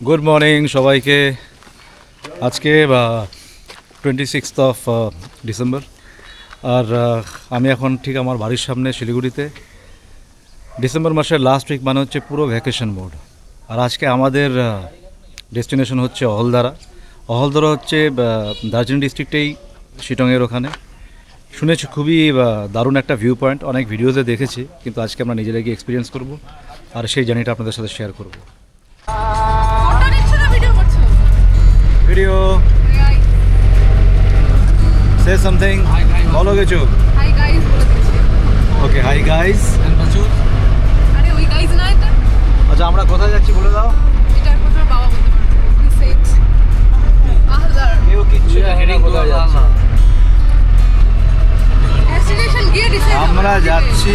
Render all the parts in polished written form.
Good morning সবাইকে। আজকে 26 December, আর আমি এখন ঠিক আমার বাড়ির সামনে শিলিগুড়িতে। ডিসেম্বর মাসের লাস্ট উইক মানে হচ্ছে পুরো ভ্যাকেশন মোড। আর আজকে আমাদের ডেস্টিনেশন হচ্ছে অহলদারা। অহলদারা হচ্ছে দার্জিলিং ডিস্ট্রিক্টেই, শিটংয়ের ওখানে। শুনেছি খুবই দারুণ একটা ভিউ পয়েন্ট, অনেক ভিডিওতে দেখেছি, কিন্তু আজকে আমরা নিজেরা গিয়ে এক্সপিরিয়েন্স করব আর সেই জার্নিটা আপনাদের সাথে শেয়ার করব। ভিডিও সে সামথিং বলো কিছু। হাই গাইস বলে দিচ্ছি। ওকে, হাই গাইস। আরে ওই গাইস না এটা? আচ্ছা, আমরা কোথায় যাচ্ছি বলে দাও। এটা একমাত্র বাবা বলতে পারবে। প্লিজ সে ইট। আহলার কেউ কিচ্ছু জানে না কোথায় যাচ্ছি। ডেস্টিনেশন গিয়ে ডিসাইড আমরা যাচ্ছি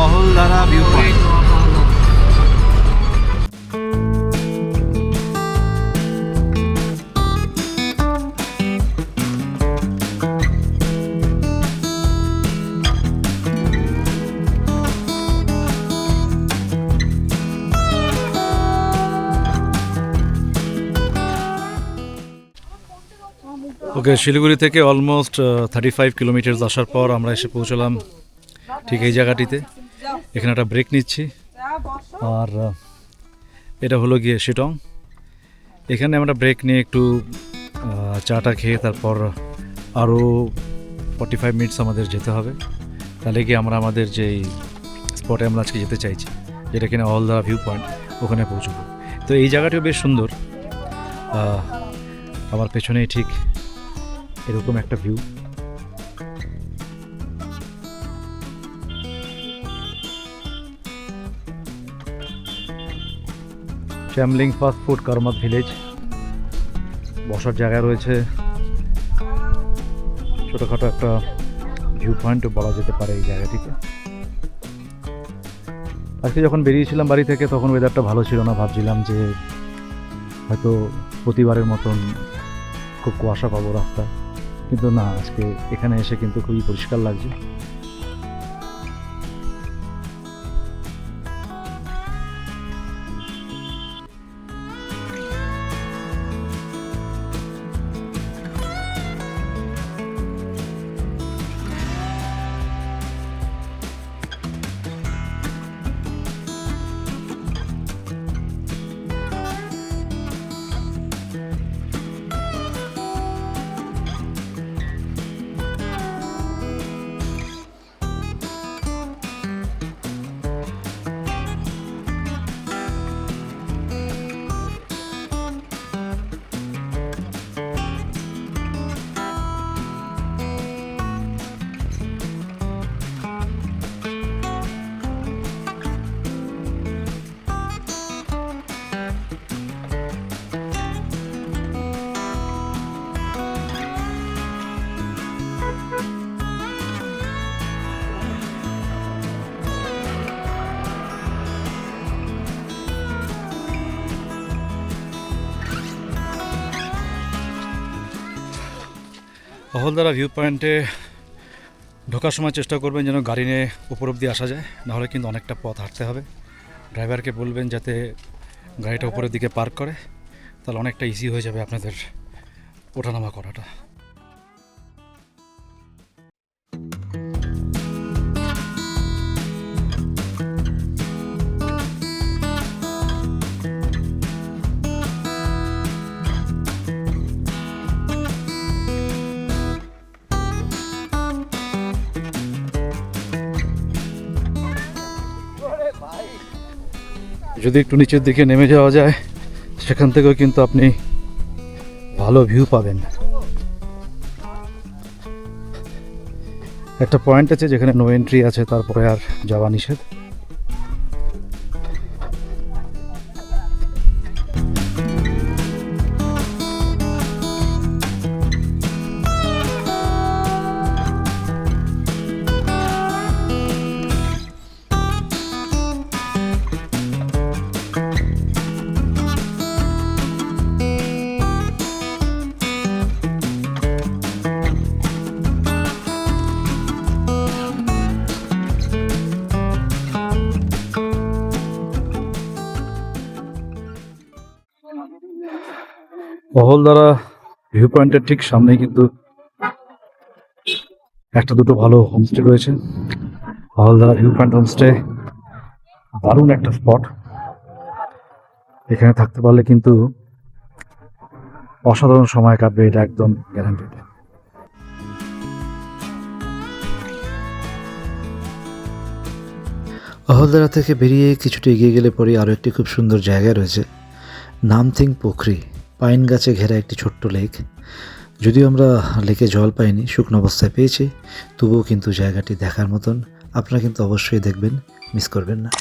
অহলদারা ভিউ পয়েন্ট। ওকে, শিলিগুড়ি থেকে অলমোস্ট 35 কিলোমিটার আসার পর আমরা এসে পৌঁছলাম ঠিক এই জায়গাটিতে। এখানে একটা ব্রেক নিচ্ছি, আর এটা হলো গিয়ে শিটং। এখানে আমরা ব্রেক নিয়ে একটু চাটা খেয়ে তারপর আরও 45 মিনিটস আমাদের যেতে হবে। তাহলে গিয়ে আমরা আমাদের যেই স্পটে আমরা আজকে যেতে চাইছি, যেটা কিনা অহলদারা ভিউ পয়েন্ট, ওখানে পৌঁছবো। তো এই জায়গাটিও বেশ সুন্দর। আমার পেছনেই ঠিক এরকম একটা ভিউ। চ্যামলিং ফাস্ট ফুড কারমাত ভিলেজ, বসার জায়গা রয়েছে, ছোটোখাটো একটা ভিউ পয়েন্টও বলা যেতে পারে এই জায়গাটিতে। আজকে যখন বেরিয়েছিলাম বাড়ি থেকে তখন ওয়েদারটা ভালো ছিল না, ভাবছিলাম যে হয়তো প্রতিবারের মতন খুব কুয়াশা পাবো রাস্তা, কিন্তু না, আজকে এখানে এসে কিন্তু খুবই পরিষ্কার লাগছে। অহলদারা ভিউ পয়েন্টে ঢোকার সময় চেষ্টা করবেন যেন গাড়ি নিয়ে উপর অব্দি আসা যায়, নাহলে কিন্তু অনেকটা পথ হাঁটতে হবে। ড্রাইভারকে বলবেন যাতে গাড়িটা উপরের দিকে পার্ক করে, তাহলে অনেকটা ইজি হয়ে যাবে আপনাদের ওঠানামা করাটা। যদি একটু নিচের দিকে নেমে যাওয়া যায়, সেখান থেকেও কিন্তু আপনি ভালো ভিউ পাবেন। একটা পয়েন্ট আছে যেখানে নো এন্ট্রি আছে, তারপরে আর যাওয়া নিষেধ। অহলদারা ভিউ পয়েন্টের ঠিক সামনেই কিন্তু একটা দুটো ভালো হোমস্টে রয়েছে। অহলদারা ভিউ পয়েন্ট হোমস্টে দারুণ একটা স্পট। এখানে থাকতে পারলে কিন্তু অসাধারণ সময় কাটবে, এটা একদম গ্যারান্টেড। অহলদারা থেকে বেরিয়ে কিছুটা এগিয়ে গেলে পরে আরও একটি খুব সুন্দর জায়গা রয়েছে, নামথিং পুখরি। পাইন গাছে ঘেরা একটি ছোট্ট লেক। যদিও আমরা লেকে জল পাইনি, শুকনো অবস্থায় পেয়েছি, তবুও কিন্তু জায়গাটি দেখার মতন। আপনারা কিন্তু অবশ্যই দেখবেন, মিস করবেন না।